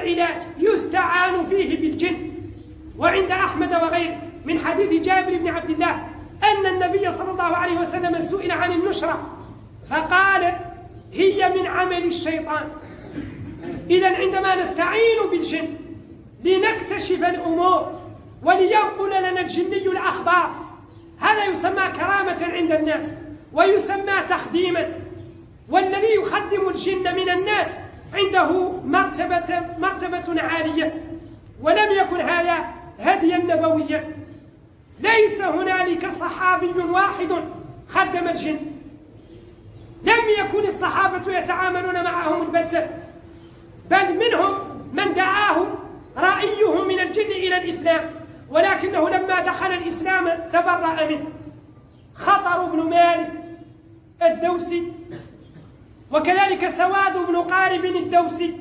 العلاج يستعان فيه بالجن. وعند أحمد وغيره من حديث جابر بن عبد الله أن النبي صلى الله عليه وسلم سئل عن النشرة فقال هي من عمل الشيطان. إذن عندما نستعين بالجن لنكتشف الأمور ولينقل لنا الجني الأخبار، هذا يسمى كرامة عند الناس ويسمى تخديما. والذي يخدم الجن من الناس عنده مرتبة عالية، ولم يكن هذا هديا نبويا. ليس هنالك صحابي واحد خدم الجن، لم يكن الصحابة يتعاملون معهم البتة، بل منهم من دعاه رأيه من الجن إلى الإسلام، ولكنه لما دخل الإسلام تبرأ منه. خطر بن مالك الدوسي، وكذلك سواد بن قارب الدوسي،